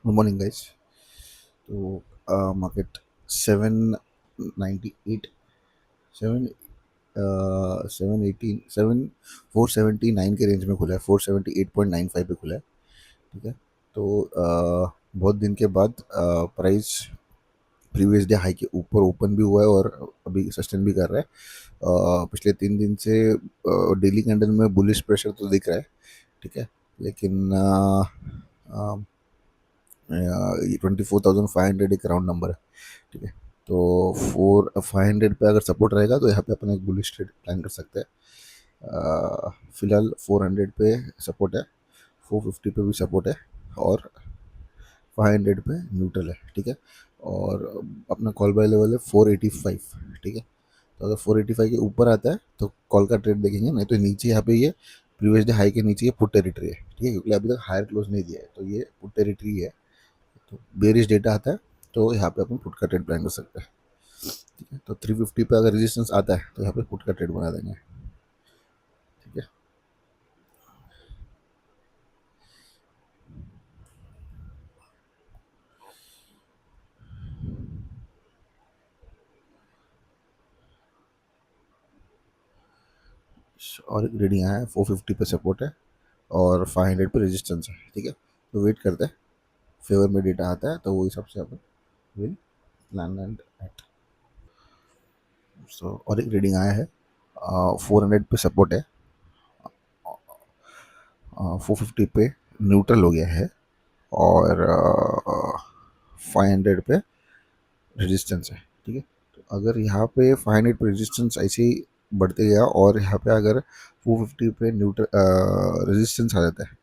Good morning guys. तो market 798 7 718 479 के range में खुला है। 478.95 पे खुला है। ठीक है। तो बहुत दिन के बाद प्राइस प्रीवियस डे हाई के ऊपर ओपन भी हुआ है और अभी सस्टेन भी कर रहा है। पिछले 3 दिन से डेली कैंडल में बुलिश प्रेशर तो दिख रहा है। ठीक है। लेकिन 24,500 एक राउंड नंबर है। ठीक है। तो 500 पे अगर सपोर्ट रहेगा तो यहाँ पे अपन एक बुलिश ट्रेड प्लान कर सकते हैं। फिलहाल 400 पे सपोर्ट है, 450 पे भी सपोर्ट है और 500 पे न्यूट्रल है। ठीक है। और अपना कॉल बाय लेवल है 485। ठीक है। तो अगर 485 के ऊपर आता है तो कॉल का ट्रेड देखेंगे, नहीं तो नीचे यहाँ पे ये प्रीवियस डे हाई के नीचे ये पुट टेरिटरी है। ठीक है, क्योंकि अभी तक हायर क्लोज नहीं दिया है तो ये पुट टेरिटरी है। तो बेरिश डेटा आता है तो यहाँ पे अपन पुट का ट्रेड प्लान कर सकते हैं। ठीक है। तो 350 पे अगर रेजिस्टेंस आता है तो यहाँ पे पुट का ट्रेड बना देंगे। ठीक है। और एक रीडिंग आया है, 450 पे सपोर्ट है और 500 पे रेजिस्टेंस है। ठीक है। तो वेट करते हैं, फेवर में डेटा आता है तो वो हिसाब से अपन विल प्लान एंड एक्ट। सो और एक रीडिंग आया है, 400 पे सपोर्ट है, 450 पे न्यूट्रल हो गया है और 500 पे रेजिस्टेंस है। ठीक है। तो अगर यहाँ पे 500 पे रेजिस्टेंस ऐसे ही बढ़ते गया और यहाँ पे अगर 450 पे न्यूट्रल रेजिस्टेंस आ जाता है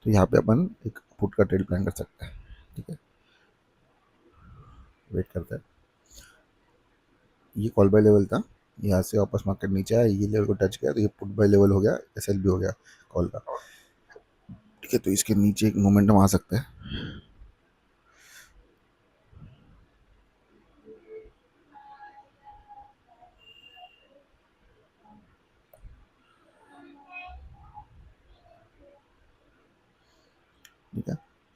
तो यहाँ पे अपन एक पुट का ट्रेड प्लान कर सकते हैं। ठीक है। वेट करते हैं। ये कॉल बाय लेवल था, यहाँ से वापस मार्केट नीचे आया, ये लेवल को टच किया तो ये पुट बाय लेवल हो गया, एसएल भी हो गया कॉल का। ठीक है। तो इसके नीचे एक मोमेंटम आ सकता है। ठीक है।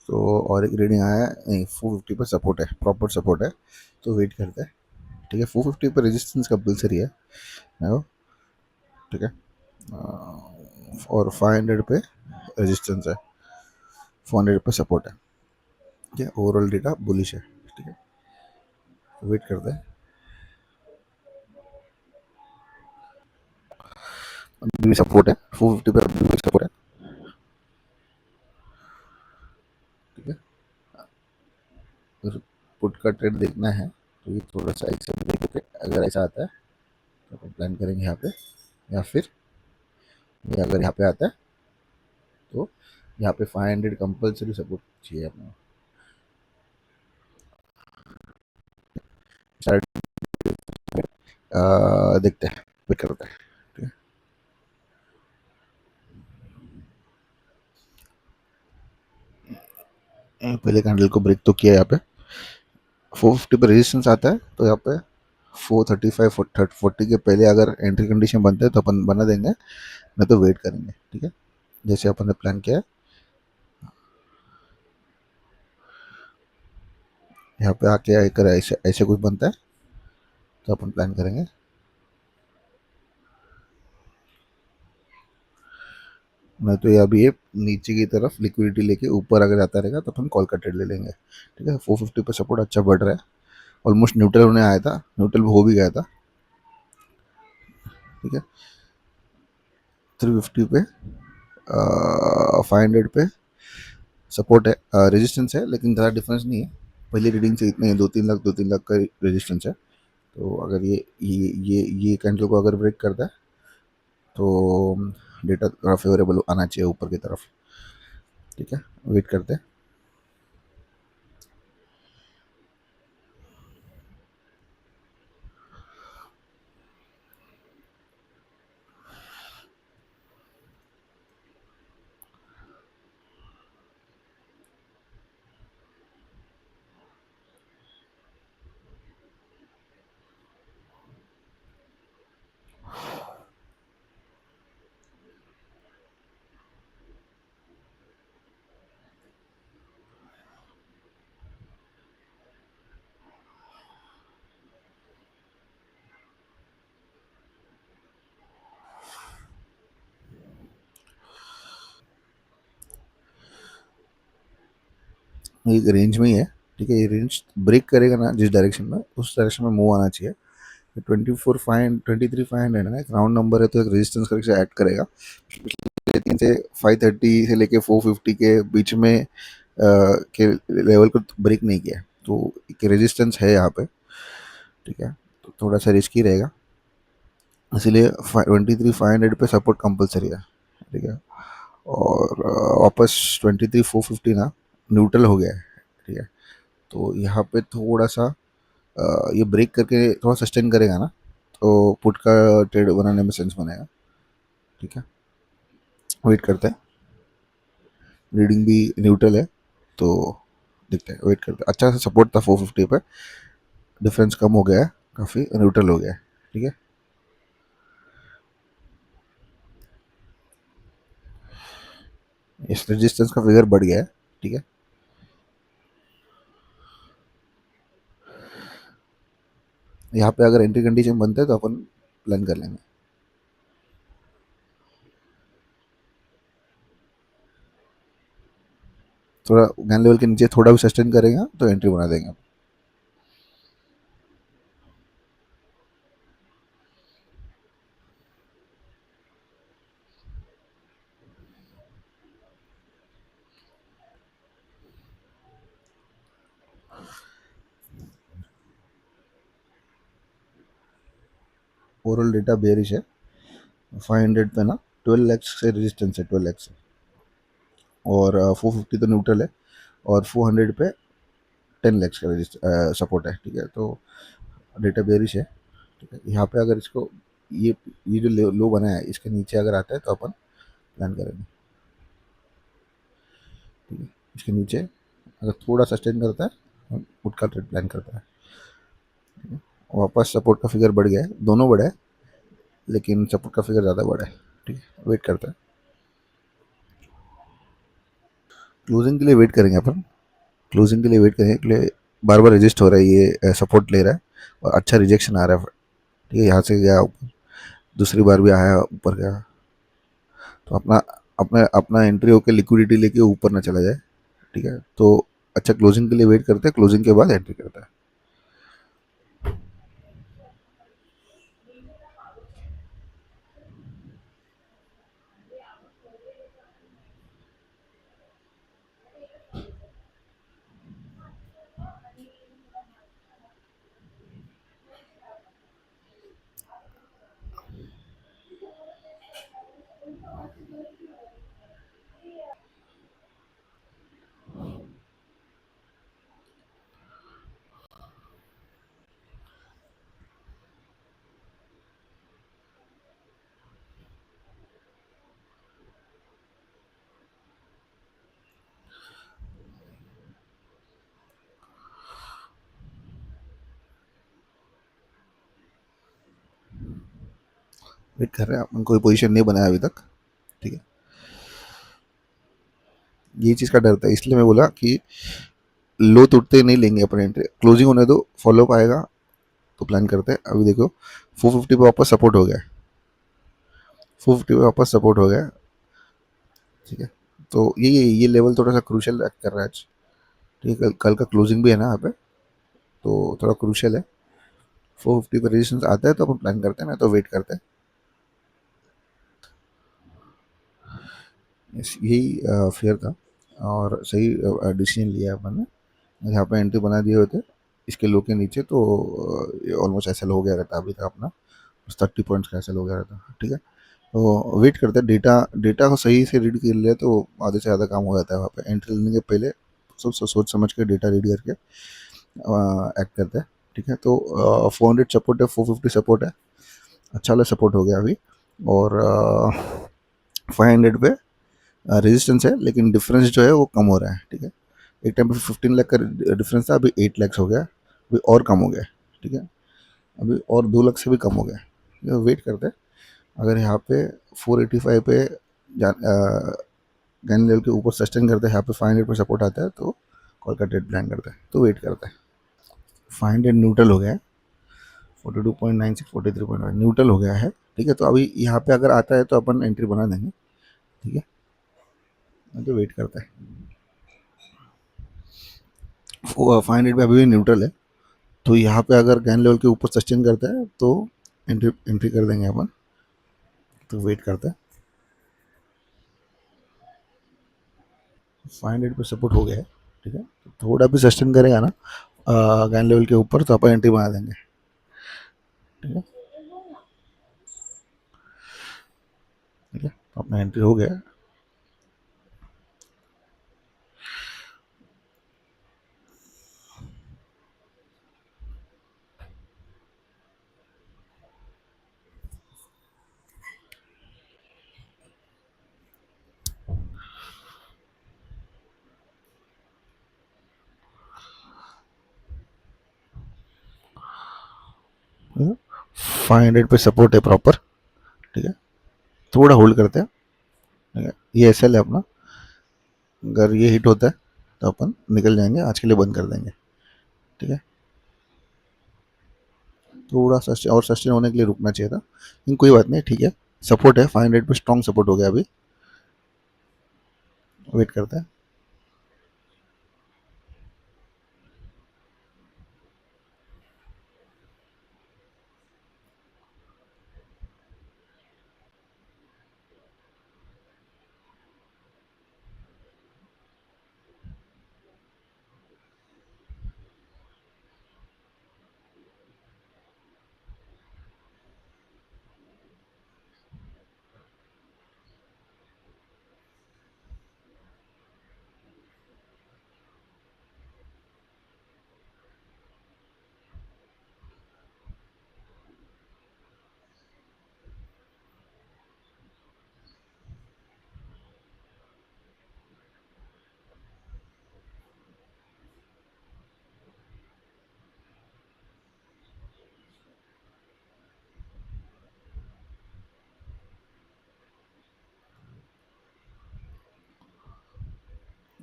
तो और एक रीडिंग आया है, नहीं 450 पर सपोर्ट है, प्रॉपर सपोर्ट है। तो वेट करते हैं। ठीक है। 450 पर रेजिस्टेंस कंपलसरी है देखो। ठीक है। और 500 पे रेजिस्टेंस है, 400 पे सपोर्ट है। ठीक है। ओवरऑल डेटा बुलिश है। ठीक है। वेट करते हैं। अभी भी सपोर्ट है, 450 पे अभी भी सपोर्ट है। ठीक है। अगर पुट का ट्रेड देखना है तो ये थोड़ा सा ऐसा देखते हैं। अगर ऐसा आता है तो अपन प्लान करेंगे यहाँ पे, या फिर ये अगर यहाँ पे आता है तो यहाँ पे 500 कंपल्सरी सपोर्ट चाहिए अपना। शायद देखते हैं, वेट करते हैं। ठीक है। पहले कैंडल को ब्रेक तो किया यहाँ पे, 450 पे रेजिस्टेंस आता है तो यहाँ पे 435 40 के पहले अगर एंट्री कंडीशन बनते हैं तो अपन बना देंगे, नहीं तो वेट करेंगे। ठीक है। जैसे अपन ने प्लान किया है, यहाँ पे आके अगर ऐसे ऐसे कुछ बनता है तो अपन प्लान करेंगे, नहीं तो ये अभी ये नीचे की तरफ लिक्विडिटी लेके ऊपर अगर जाता रहेगा तो अपन कॉल का ट्रेड ले लेंगे। ठीक है। 450 पे सपोर्ट अच्छा बढ़ रहा है, ऑलमोस्ट न्यूट्रल होने आया था, न्यूट्रल हो भी गया था। ठीक है। 350 पे 500 पे सपोर्ट है, रेजिस्टेंस है, लेकिन ज़्यादा डिफरेंस नहीं है। पहली रीडिंग से इतने 2-3 लाख का रेजिस्टेंस है। तो अगर ये कैंडल को अगर ब्रेक करता है तो डेटा थोड़ा फेवरेबल आना चाहिए ऊपर की तरफ। ठीक है। वेट करते हैं। एक रेंज में ही है, ठीक है। ये रेंज ब्रेक करेगा ना जिस डायरेक्शन में, उस डायरेक्शन में मूव आना चाहिए। 23,500 है ना, एक राउंड नंबर है, तो एक रेजिस्टेंस करके ऐड करेगा। लेकिन से 530 से लेके 450 के बीच में के लेवल को ब्रेक नहीं किया, तो एक रेजिस्टेंस है यहाँ पे, ठीक है। तो थोड़ा सा रिस्की रहेगा, इसीलिए 23,500 पे सपोर्ट कंपलसरी है, ठीक है। और वापस 23,450 ना न्यूट्रल हो गया है, ठीक है। तो यहाँ पे थोड़ा सा ये ब्रेक करके थोड़ा सस्टेन करेगा ना, तो पुट का ट्रेड बनाने में सेंस बनेगा, ठीक है। वेट करते हैं, रीडिंग भी न्यूट्रल है, तो देखते हैं, वेट करते हैं। अच्छा सा सपोर्ट था 450 पे, डिफरेंस कम हो गया है, काफ़ी न्यूट्रल हो गया है, ठीक है। इस रेजिस्टेंस का फिगर बढ़ गया है, ठीक है। यहाँ पे अगर एंट्री कंडीशन बनता है तो अपन प्लान कर लेंगे। थोड़ा गन लेवल के नीचे थोड़ा भी सस्टेन करेगा तो एंट्री बना देंगे। ओवरऑल डेटा बेरिश है। 500 पे ना 12 लैक्स से रेजिस्टेंस है, 12 लैक्स, और 450 तो न्यूट्रल है, और 400 पे 10 लैक्स का सपोर्ट है, ठीक है। तो डेटा बेरिश है, ठीक है। यहाँ पे अगर इसको ये जो लो बना है इसके नीचे अगर आता है तो अपन प्लान करेंगे, ठीक है। इसके नीचे अगर थोड़ा सस्टेन करता है, हम पुट का ट्रेड प्लान करता है, ठीक है। वापस सपोर्ट का फिगर बढ़ गया है, दोनों बढ़े हैं, लेकिन सपोर्ट का फिगर ज़्यादा बढ़ा है, ठीक है। वेट करता है, क्लोजिंग के लिए वेट करेंगे अपन, क्लोजिंग के लिए वेट करेंगे के लिए। बार बार रजिस्ट हो रहा है, ये सपोर्ट ले रहा है और अच्छा रिजेक्शन आ रहा है, ठीक है। यहाँ से गया ऊपर, दूसरी बार भी आया ऊपर गया, तो अपना अपना अपना एंट्री होकर लिक्विडिटी लेके ऊपर ना चला जाए, ठीक है। तो अच्छा, क्लोजिंग के लिए वेट करते हैं, क्लोजिंग के बाद एंट्री करता है। वेट कर रहे हैं अपन, कोई पोजीशन नहीं बनाया अभी तक, ठीक है। ये चीज़ का डर था, इसलिए मैं बोला कि लो टूटते नहीं लेंगे अपन एंट्री, क्लोजिंग होने दो, फॉलोअप आएगा तो प्लान करते हैं। अभी देखो 450 पे वापस सपोर्ट हो गया, 450 पे वापस सपोर्ट हो गया, ठीक है। तो ये लेवल थोड़ा सा क्रूशल एक्ट कर रहा है आज, ठीक है। कल का क्लोजिंग भी है ना यहाँ पे, तो थोड़ा क्रूशल है। 450 पे रेजिस्टेंस आता है तो अपन प्लान करते हैं ना, तो वेट करते हैं। यही फेयर था और सही डिसीजन लिया अपन ने। यहाँ पे एंट्री बना दिए होते इसके लो के नीचे, तो ऑलमोस्ट ऐसा हो गया रहता अभी तक अपना, 30 पॉइंट्स का ऐसा हो गया रहता, ठीक है। तो वेट करते हैं, डेटा डेटा को सही से रीड कर लिया तो आधे से ज़्यादा काम हो जाता है वहाँ पे। एंट्री लेने के पहले सब सोच समझ के डेटा रीड करके एक्ट करते हैं, ठीक है। तो 400 सपोर्ट है, 450 सपोर्ट है, अच्छा वाला सपोर्ट हो गया अभी। और 500 पे रेजिस्टेंस है, लेकिन डिफरेंस जो है वो कम हो रहा है, ठीक है। एक टाइम पे 15 लाख का डिफरेंस था, अभी 8 लैक्स हो गया, अभी और कम हो गया, ठीक है। अभी और 2 लाख से भी कम हो गया। वेट करते हैं, अगर यहाँ पे 485 पे गन लेवल के ऊपर सस्टेन करते हैं, यहाँ पे 500 पे सपोर्ट आता है तो कॉल का ट्रेड प्लान करता है, तो वेट करता है। 500 न्यूट्रल हो गया है, 42.96 43.1 न्यूट्रल हो गया है, ठीक है। तो अभी यहाँ पे अगर आता है तो अपन एंट्री बना देंगे, ठीक है। तो वेट करता है। 500 पे अभी भी न्यूट्रल है, तो यहाँ पे अगर गैन लेवल के ऊपर सस्टेन करता है तो एंट्री एंट्री कर देंगे अपन। तो वेट करते हैं। 500 पे सपोर्ट हो गया है, ठीक है। तो थोड़ा भी सस्टेन करेगा ना गैन लेवल के ऊपर, तो अपन एंट्री बना देंगे, ठीक है। ठीक है, तो अपना एंट्री हो गया। फाइव हंड्रेड पे सपोर्ट है प्रॉपर, ठीक है। थोड़ा होल्ड करते हैं, ठीक है। ये एस एल है अपना, अगर ये हिट होता है तो अपन निकल जाएंगे, आज के लिए बंद कर देंगे, ठीक है। थोड़ा सस्टेन और सस्टेन होने के लिए रुकना चाहिए था, लेकिन कोई बात नहीं, ठीक है। सपोर्ट है 500 पे, स्ट्रॉन्ग सपोर्ट हो गया अभी। वेट करते हैं।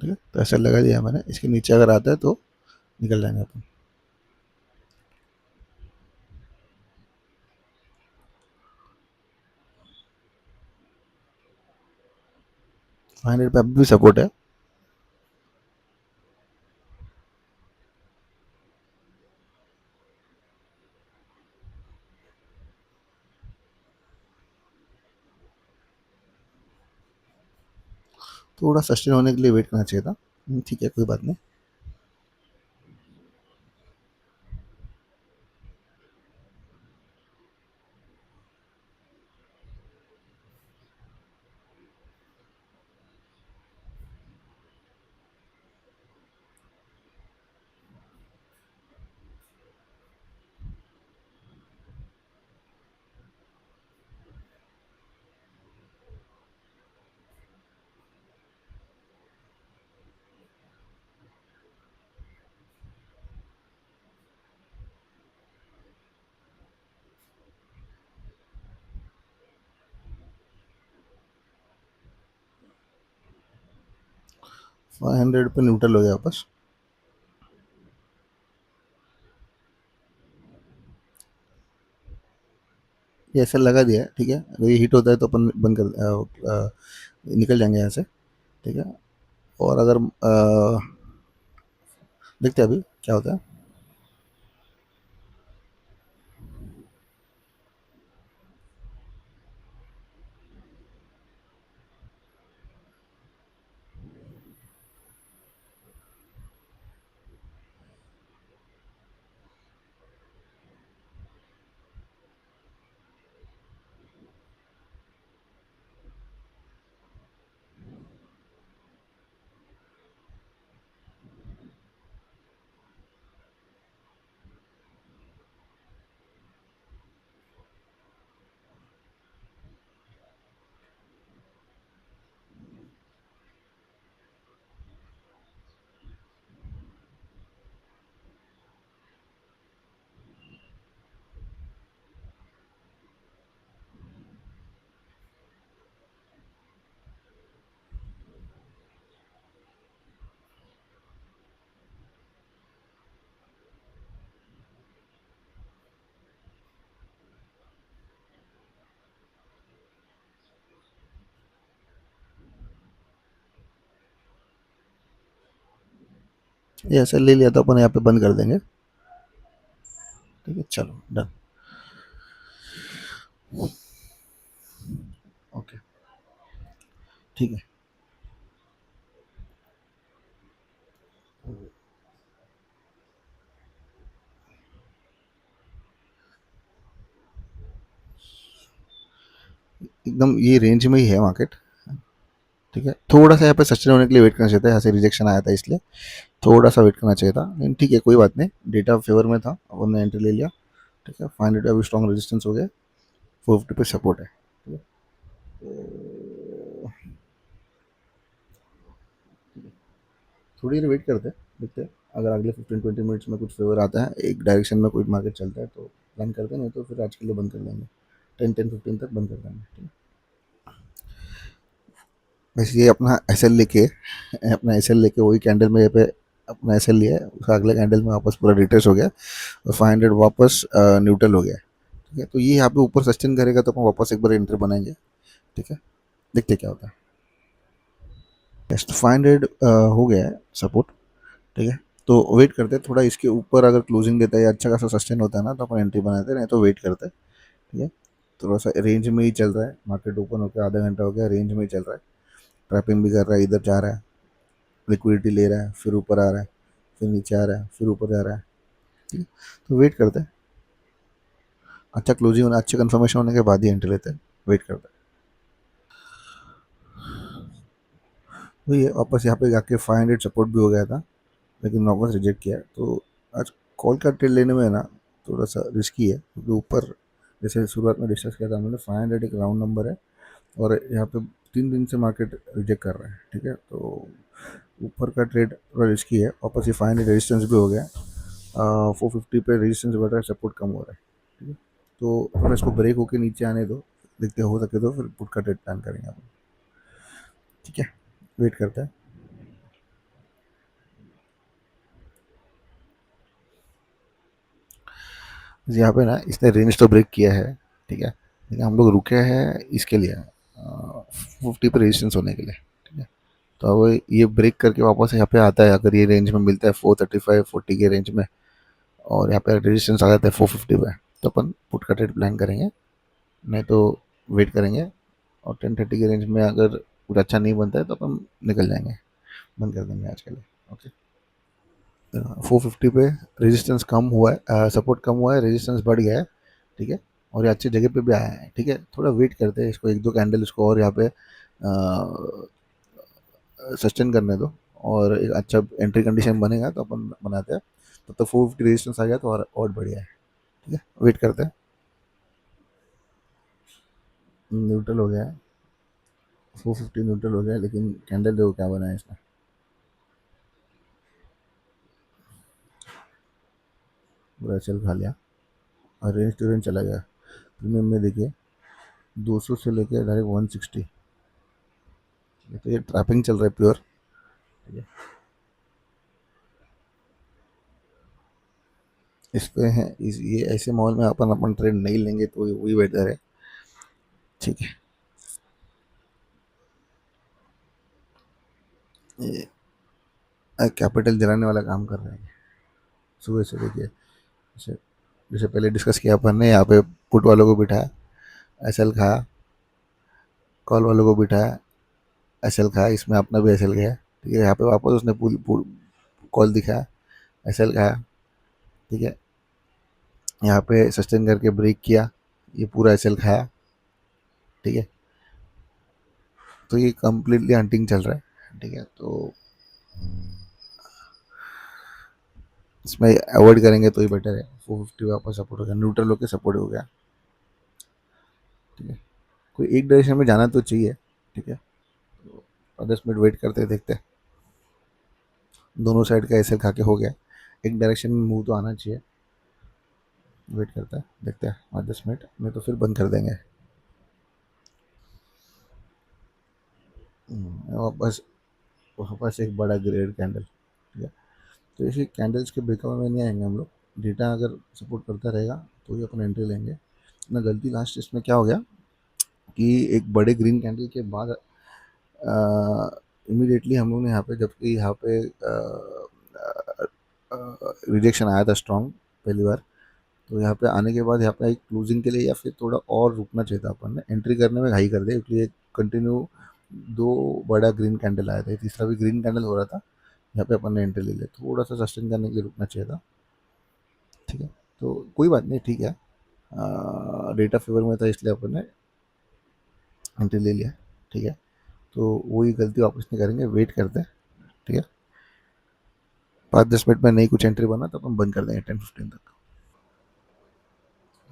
ठीक है, तो ऐसा लगा दिया मैंने, इसके नीचे अगर आता है तो निकल जाएंगे अपन। 500 पे अभी भी सपोर्ट है। थोड़ा सस्टेन होने के लिए वेट करना चाहिए था, ठीक है, कोई बात नहीं। 500 पे न्यूट्रल हो गया वापस। ये ऐसा लगा दिया है, ठीक है। अगर ये हिट होता है तो अपन बंद कर निकल जाएंगे यहाँ से, ठीक है। और अगर देखते हैं अभी क्या होता है। ये ऐसा ले लिया तो अपन यहाँ पे बंद कर देंगे। ठीक है, चलो डन। ओके, ठीक है। एकदम ये रेंज में ही है मार्केट। ठीक है, थोड़ा सा यहाँ पे सस्टेन होने के लिए वेट करना चाहिए था, यहाँ से रिजेक्शन आया था इसलिए थोड़ा सा वेट करना चाहिए था, लेकिन ठीक है कोई बात नहीं, डेटा फेवर में था, अपन ने एंट्री ले लिया। ठीक है, 500 अभी स्ट्रॉन्ग रेजिस्टेंस हो गया, 450 पे सपोर्ट है। ठीक है, तो थोड़ी देर वेट करते हैं, देखते हैं अगर अगले 15-20 मिनट्स में कुछ फेवर आता है, एक डायरेक्शन में कोई मार्केट चलता है तो प्लान करते हैं, नहीं तो फिर आज के लिए बंद कर देंगे, 10-10-15 तक बंद कर देंगे। ठीक है, वैसे ये अपना एस एल लेके, अपना एस एल लेके वही कैंडल में यहाँ पे अपना एस एल लिया है, उसका अगले कैंडल में वापस पूरा रिट्रेस हो गया और 500 वापस न्यूट्रल हो गया। ठीक है, तो ये यहाँ पे ऊपर सस्टेन करेगा तो अपन वापस एक बार एंट्री बनाएंगे। ठीक है, देखते क्या होता है। यस, तो 500 हो गया है सपोर्ट। ठीक है, तो वेट करते हैं थोड़ा, इसके ऊपर अगर क्लोजिंग देता है या अच्छा खासा सस्टेन होता है ना तो अपन एंट्री बनाते हैं, नहीं तो वेट करते हैं। ठीक है, थोड़ा सा रेंज में ही चल रहा है, मार्केट ओपन होकर आधा घंटा हो गया, रेंज में ही चल रहा है, ट्रैपिंग भी कर रहा है, इधर जा रहा है, लिक्विडिटी ले रहा है, फिर ऊपर आ रहा है, फिर नीचे आ रहा है, फिर ऊपर जा रहा है। ठीक है, तो वेट करते हैं, अच्छा क्लोजिंग होना, अच्छे कन्फर्मेशन होने के बाद ही एंट्री लेते हैं, वेट करते हैं। वही है, वापस यहाँ पे जाके 500 सपोर्ट भी हो गया था, लेकिन वापस रिजेक्ट किया, तो आज कॉल का ट्रेड लेने में है ना थोड़ा सा रिस्की है, क्योंकि ऊपर जैसे शुरुआत में डिस्कस किया था हमने, 500 एक राउंड नंबर है और यहाँ पे 3 दिन से मार्केट रिजेक्ट कर रहा है। ठीक है, तो ऊपर का ट्रेड थोड़ा रिस्की है, वापस ये 500 रेजिस्टेंस भी हो गया, 450 पे रेजिस्टेंस बढ़ रहा है, सपोर्ट कम हो रहा है। ठीक है, तो थोड़ा इसको ब्रेक होके नीचे आने दो, देखते हो सके तो फिर पुट का ट्रेड प्लान करेंगे अपन। ठीक है, वेट करते हैं। यहाँ पे ना इसने रेंज तो ब्रेक किया है। ठीक है, लेकिन हम लोग रुके हैं इसके लिए 50 पे रेजिस्टेंस होने के लिए। ठीक है, तो अब ये ब्रेक करके वापस यहाँ पे आता है, अगर ये रेंज में मिलता है 435-40 के रेंज में, और यहाँ पे रेजिस्टेंस आ जाता है 450 पे, तो अपन पुट का ट्रेड प्लान करेंगे, नहीं तो वेट करेंगे, और 10:30 के रेंज में अगर कुछ अच्छा नहीं बनता है तो अपन निकल जाएंगे, बंद कर देंगे आज के लिए। ओके, 450 पे रेजिस्टेंस कम हुआ है, सपोर्ट कम हुआ है, रेजिस्टेंस बढ़ गया है। ठीक है, और ये अच्छी जगह पे भी आया है। ठीक है, थोड़ा वेट करते हैं इसको, एक दो कैंडल इसको और यहाँ पे सस्टेन करने दो, और एक अच्छा एंट्री कंडीशन बनेगा तो अपन बनाते हैं, तब तक 450 रेजिस्टेंस आ गया तो और बढ़िया है। ठीक है, वेट करते हैं। न्यूट्रल हो गया है, 450 न्यूट्रल हो गया है, लेकिन कैंडल देखो क्या बना है इसने, पूरा चल खा लिया और रेंज टू रेंज चला गया। प्रीमियम में देखिए 200 से लेके डायरेक्ट 160, तो ये ट्रैपिंग चल रहा है प्योर। ठीक है, इस पे है ये ऐसे माहौल में अपन अपन ट्रेड नहीं लेंगे तो वही बेटर है। ठीक है, ये कैपिटल जलाने वाला काम कर रहे हैं सुबह से। देखिए जैसे जैसे पहले डिस्कस किया अपन ने, यहाँ पे पुट वालों को बिठाया, एसएल खाया, कॉल वालों को बिठाया, एसएल खाया, इसमें अपना भी एसएल गया। ठीक है, यहाँ पे वापस उसने पुल पुल कॉल दिखाया, एसएल खाया। ठीक है, यहाँ पे सस्टेन करके ब्रेक किया, ये पूरा एसएल खाया। ठीक है, तो ये कम्प्लीटली हंटिंग चल रहा है। ठीक है, तो इसमें अवॉइड करेंगे तो ही बेटर है। 450 वापस सपोर्ट हो गया, न्यूट्रल होकर सपोर्ट हो गया। ठीक है, कोई एक डायरेक्शन में जाना तो चाहिए। ठीक है, और 10 मिनट वेट करते हैं, देखते हैं, दोनों साइड का ऐसे खा के हो गया, एक डायरेक्शन में मूव तो आना चाहिए। वेट करते हैं, देखते हैं, और 10 मिनट में तो फिर बंद कर देंगे। वापस वापस एक बड़ा ग्रेड कैंडल। ठीक है, तो ऐसे कैंडल्स के ब्रेकआउट में नहीं आएंगे हम लोग, डेटा अगर सपोर्ट करता रहेगा तो ही अपन एंट्री लेंगे ना। गलती लास्ट इसमें क्या हो गया कि एक बड़े ग्रीन कैंडल के बाद इमीडिएटली हम लोग ने यहाँ पे, जबकि यहाँ पे रिजेक्शन आया था स्ट्रॉन्ग पहली बार। तो यहाँ पे आने के बाद यहाँ पे एक क्लोजिंग के लिए या फिर थोड़ा और रुकना चाहिए था अपन ने, एंट्री करने में हाई कर दिया क्योंकि कंटिन्यू दो बड़ा ग्रीन कैंडल आया था, तीसरा भी ग्रीन कैंडल हो रहा था। यहाँ पे अपन ने एंट्री ले ली, थोड़ा सा सस्टेन करने के लिए रुकना चाहिए था। ठीक है, तो कोई बात नहीं, ठीक है। डेटा फेवर में था इसलिए अपन ने एंट्री ले लिया। ठीक है, तो वही गलती वापस नहीं करेंगे, वेट करते हैं। ठीक है, 5-10 मिनट में नहीं कुछ एंट्री बना तो अपन बंद कर देंगे 10-15 तक।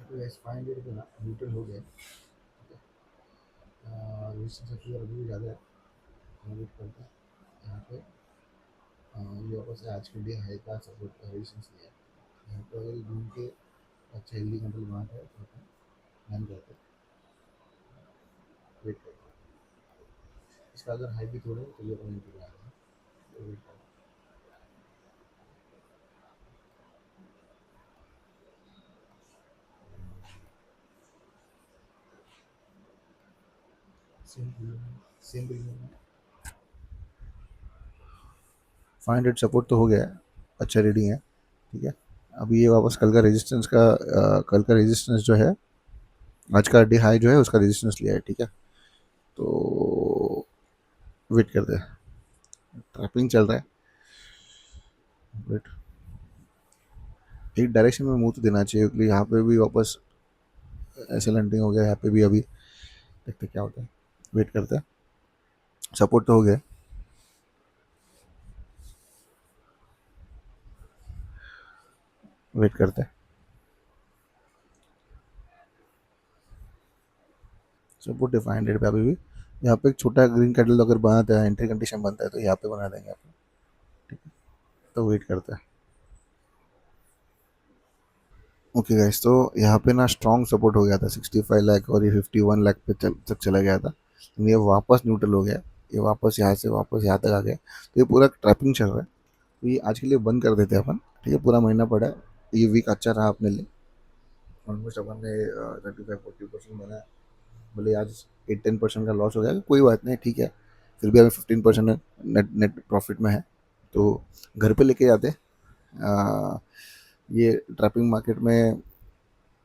तो एस 500 पे ना न्यूट्रल हो गया। रेजिस्टेंस अभी भी ज़्यादा है, हम वेट करते हैं यहाँ पे। ये वापस आज के डे हाई का सपोर्ट रेजिस्टेंस लिया है। यहाँ पे अगर घूम के अच्छा हेल्दी कंट्रोल बना है तो अपन ध्यान करते हैं, वेट करते हैं। इसका अगर हाई भी थोड़ा है तो ये अपन एंट्री लगा रहे हैं, तो वेट करते हैं। सेम प्रीमियम 500 सपोर्ट तो हो गया है, अच्छा रीडिंग है। ठीक है, अभी ये वापस कल का रेजिस्टेंस का कल का रेजिस्टेंस जो है, आज का डे हाई जो है उसका रेजिस्टेंस लिया है। ठीक है, तो वेट करते हैं, ट्रैपिंग चल रहा है। वेट, एक डायरेक्शन में मुंह तो देना चाहिए क्योंकि यहाँ पे भी वापस ऐसे लैंडिंग हो गया, यहाँ पे भी अभी देखते क्या होता है, वेट करते हैं। सपोर्ट तो हो गया, वेट करते हैं। सपोर्ट है 500 पे अभी भी। यहाँ पे एक छोटा ग्रीन कैंडल अगर बनाता है, एंट्री कंडीशन बनता है तो यहाँ पे बना देंगे अपन। ठीक है, तो वेट करते हैं। ओके गाइस, तो यहाँ पे ना स्ट्रॉन्ग सपोर्ट हो गया था 65 लाख, और ये 51 लाख पे तक चला गया था, लेकिन ये वापस न्यूट्रल हो गया। ये वापस यहाँ से वापस यहाँ तक आ गया, तो ये पूरा ट्रैपिंग चल रहा है। तो ये आज के लिए बंद कर देते हैं अपन। ठीक है, पूरा महीना पड़ा है, ये वीक अच्छा रहा अपने लिए। ऑलमोस्ट अपन ने 35-40% बनाया। भले आज 8-10% का लॉस हो गया, कोई बात नहीं, ठीक है। फिर भी अभी 15% नेट नेट प्रॉफिट में है, तो घर पे लेके जाते। ये ट्रैपिंग मार्केट में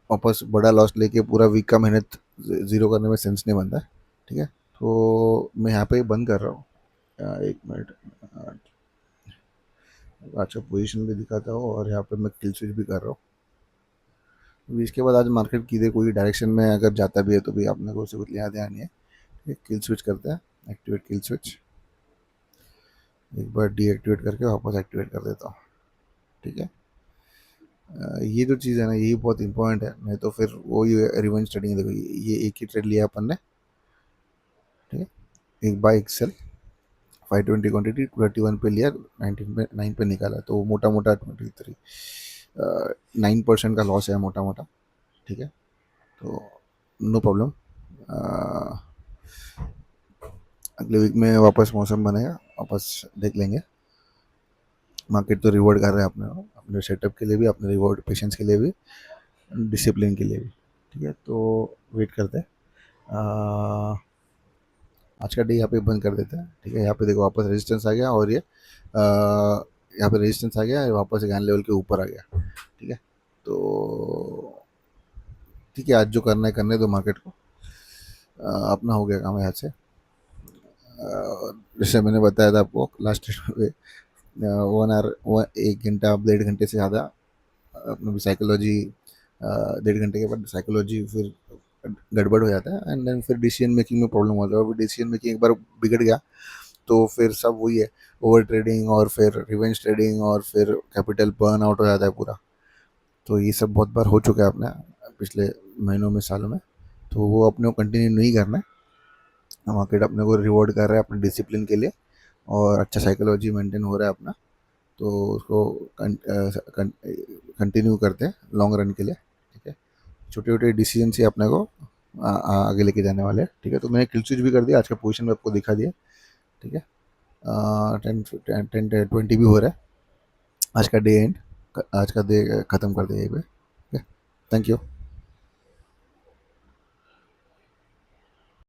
वापस बड़ा लॉस लेके पूरा वीक का मेहनत ज़ीरो करने में सेंस नहीं बनता है। ठीक है, तो मैं यहाँ पे बंद कर रहा हूँ। 1 मिनट, अच्छा पोजीशन भी दिखाता हूँ और यहाँ पे मैं किल स्विच भी कर रहा हूँ। अभी इसके बाद आज मार्केट किधर कोई डायरेक्शन में अगर जाता भी है तो भी आपने को उसे कुछ लिया ध्यान नहीं है। किल स्विच करते हैं, एक्टिवेट किल स्विच, एक बार डीएक्टिवेट करके वापस एक्टिवेट कर देता हूँ। ठीक है, ये जो चीज़ है ना यही बहुत इंपॉर्टेंट है, नहीं तो फिर वो ये रिवेंज ट्रेडिंग देखो, ये एक ही ट्रेड लिया अपन ने। ठीक है, एक बाय एक्सेल 520 क्वांटिटी 21 पे लिया, 19 पे 9 पे निकाला, तो मोटा मोटा 23 9% का लॉस है मोटा मोटा। ठीक है, तो नो प्रॉब्लम। अगले वीक में वापस मौसम बनेगा, वापस देख लेंगे। मार्केट तो रिवॉर्ड कर रहे हैं अपने अपने सेटअप के लिए भी, अपने रिवॉर्ड पेशेंस के लिए भी, डिसिप्लिन के लिए भी। ठीक है, तो वेट करते हैं। आज का डे यहाँ पे बंद कर देते हैं। ठीक है, यहाँ पे देखो वापस रेजिस्टेंस आ गया, और ये यहाँ पे रेजिस्टेंस आ गया, वापस एक लेवल के ऊपर आ गया। ठीक है, तो ठीक है, आज जो करना है करने दो मार्केट को। अपना हो गया काम यहाँ से। जैसे मैंने बताया था आपको लास्ट में, 1 आवर 1 घंटा 1.5 घंटे से ज़्यादा अपनी साइकोलॉजी, 1.5 घंटे के बाद साइकोलॉजी फिर गड़बड़ हो जाता है, एंड देन फिर डिसीजन मेकिंग में प्रॉब्लम होता है, और डिसीजन मेकिंग एक बार बिगड़ गया तो फिर सब वही है, ओवर ट्रेडिंग और फिर रिवेंज ट्रेडिंग और फिर कैपिटल बर्न आउट हो जाता है पूरा। तो ये सब बहुत बार हो चुका है अपने पिछले महीनों में, सालों में। तो वो अपने को कंटिन्यू नहीं करना है। मार्केट अपने को रिवॉर्ड कर रहा है अपने डिसिप्लिन के लिए, और अच्छा साइकोलॉजी मेंटेन हो रहा है अपना, तो उसको कंटिन्यू करते हैं लॉन्ग रन के लिए। ठीक है, छोटे छोटे डिसीजन से अपने को आगे लेके जाने वाले हैं। ठीक है, तो मैंने किल स्विच भी कर दिया, आज का पोजीशन में आपको दिखा दिया। ठीक है, 10-20 भी हो रहा है। आज का डे एंड, आज का डे ख़त्म कर दिया यहीं पे। Thank you.